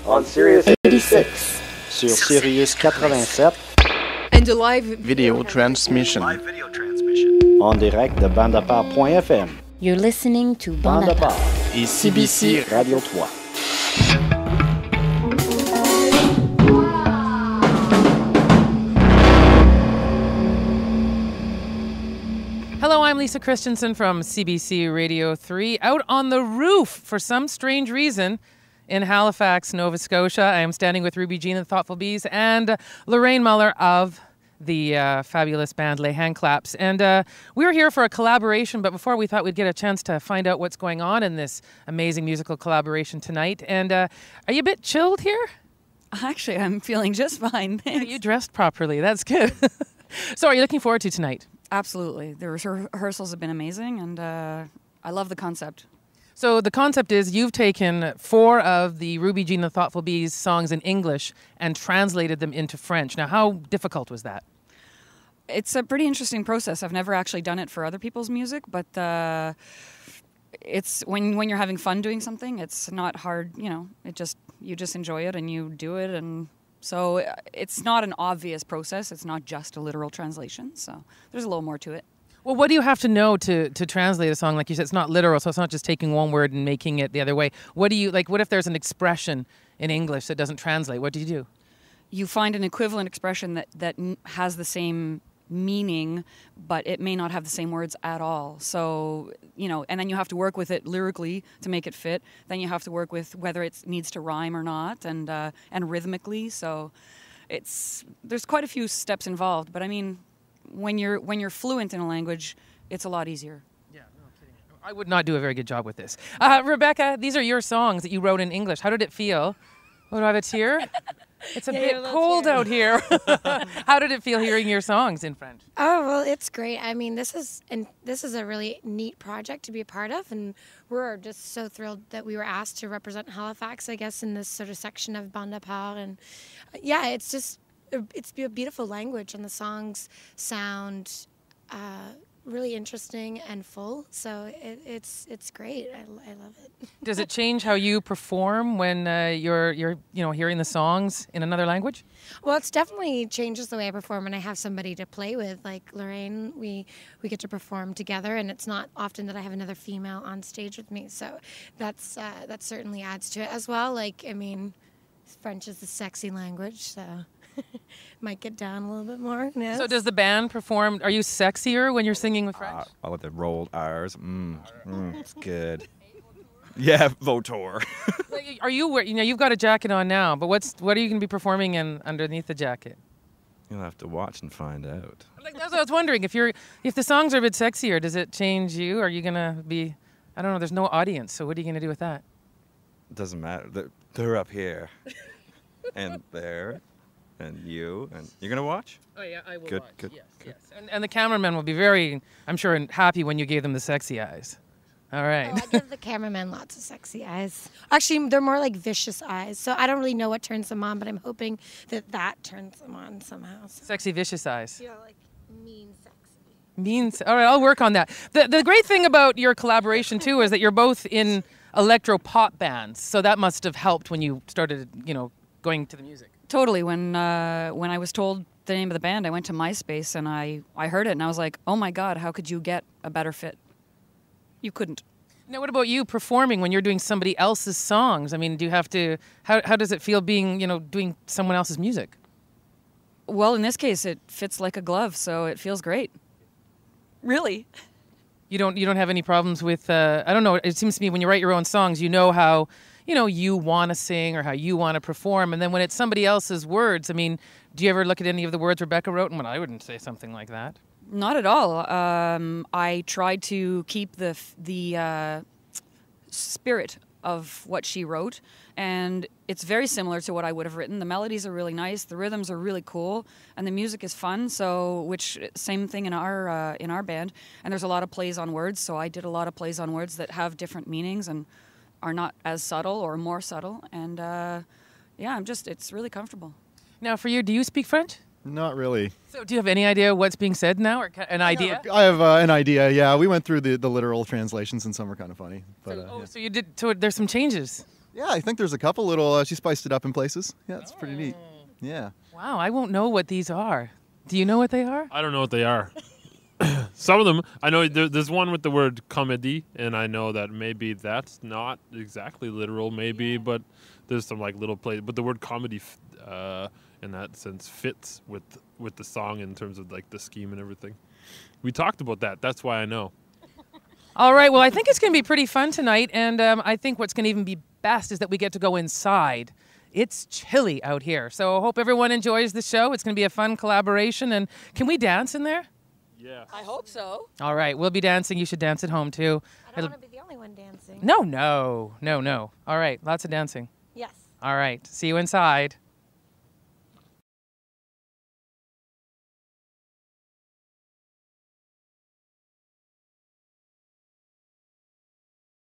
on Sirius 86, sur Sirius 87, and a live video transmission. en direct de bandepart.fm. You're listening to Bande Et CBC Radio 3. Hello, I'm Lisa Christensen from CBC Radio 3, out on the roof for some strange reason in Halifax, Nova Scotia. I am standing with Ruby Jean and the Thoughtful Bees and Lorraine Muller of the fabulous band Jean Handclaps. And we were here for a collaboration, but before we thought we'd get a chance to find out what's going on in this amazing musical collaboration tonight. And are you a bit chilled here? Actually, I'm feeling just fine. Yeah, you dressed properly. That's good. So are you looking forward to tonight? Absolutely. The rehearsals have been amazing, and I love the concept. So the concept is you've taken 4 of the Ruby Jean and the Thoughtful Bees songs in English and translated them into French. Now, how difficult was that? It's a pretty interesting process. I've never actually done it for other people's music, but it's when you're having fun doing something, it's not hard. You know, you just enjoy it and you do it, and so it's not an obvious process. It's not just a literal translation. So there's a little more to it. Well, what do you have to know to translate a song? Like you said, it's not literal, so it's not just taking one word and making it the other way. What if there's an expression in English that doesn't translate? What do you do? You find an equivalent expression that has the same meaning, but it may not have the same words at all. So, and then you have to work with it lyrically to make it fit. Then you have to work with whether it needs to rhyme or not, and rhythmically. So there's quite a few steps involved, but I mean, when you're fluent in a language, it's a lot easier. Yeah, no kidding. I would not do a very good job with this. Rebecca, these are your songs that you wrote in English. How did it feel? Oh, do I have a tear? It's a bit cold out here. How did it feel hearing your songs in French? Oh, well, it's great. I mean, this is a really neat project to be a part of, and we're just so thrilled that we were asked to represent Halifax, I guess, in this sort of section of Bande. And yeah, it's a beautiful language, and the songs sound really interesting and full. So it's great. I love it. Does it change how you perform when you're hearing the songs in another language? Well, it's definitely changes the way I perform when I have somebody to play with, like Lorraine. We get to perform together, and it's not often that I have another female on stage with me. So that certainly adds to it as well. Like, I mean, French is a sexy language, so might get down a little bit more. Yes. So does the band perform? Are you sexier when you're singing with French? With the rolled R's. It's good. Yeah, Votor. Are you? You've got a jacket on now, but what are you going to be performing in underneath the jacket? You'll have to watch and find out. That's what I was wondering. If the songs are a bit sexier, does it change you? Are you going to be? I don't know. There's no audience, so what are you going to do with that? It doesn't matter. They're up here, and there. And you're going to watch? Oh, yeah, I will good, watch. Good, yes. And the cameraman will be very, I'm sure, happy when you gave them the sexy eyes. All right. Oh, I give the cameraman lots of sexy eyes. Actually, they're more like vicious eyes. So I don't really know what turns them on, but I'm hoping that turns them on somehow. So. Sexy, vicious eyes. Yeah, like mean, sexy. Mean. All right, I'll work on that. The great thing about your collaboration, too, is that you're both in electro-pop bands. So that must have helped when you started, going to the music. Totally. When I was told the name of the band, I went to MySpace and I heard it and I was like, oh my God, how could you get a better fit? You couldn't. Now, what about you performing when you're doing somebody else's songs? I mean, do you have to, how does it feel being, doing someone else's music? Well, in this case, it fits like a glove, so it feels great. Really. You don't have any problems with, I don't know, it seems to me when you write your own songs, you know how, you want to sing or how you want to perform. And then when it's somebody else's words, I mean, do you ever look at any of the words Rebecca wrote? And I wouldn't say something like that. Not at all. I tried to keep the spirit of what she wrote. And it's very similar to what I would have written. The melodies are really nice. The rhythms are really cool. And the music is fun. So, same thing in our band. And there's a lot of plays on words. So I did a lot of plays on words that have different meanings and are not as subtle or more subtle. And it's really comfortable. Now for you, do you speak French? Not really. So do you have any idea what's being said now, or an idea? I have an idea, yeah. We went through the literal translations and some were kind of funny. But, So you did, so there's some changes. Yeah, I think there's a couple little. She spiced it up in places. Yeah, it's pretty neat. Yeah. Wow, I won't know what these are. Do you know what they are? I don't know what they are. Some of them, I know there's one with the word comédie, and I know that maybe that's not exactly literal, maybe, but there's some like little play. But the word comedy, in that sense, fits with the song in terms of like the scheme and everything. We talked about that. That's why I know. All right, well, I think it's going to be pretty fun tonight, and I think what's going to even be best is that we get to go inside. It's chilly out here, so I hope everyone enjoys the show. It's going to be a fun collaboration, and can we dance in there? Yeah. I hope so. All right, we'll be dancing. You should dance at home, too. I don't want to be the only one dancing. No. All right, lots of dancing. Yes. All right, see you inside.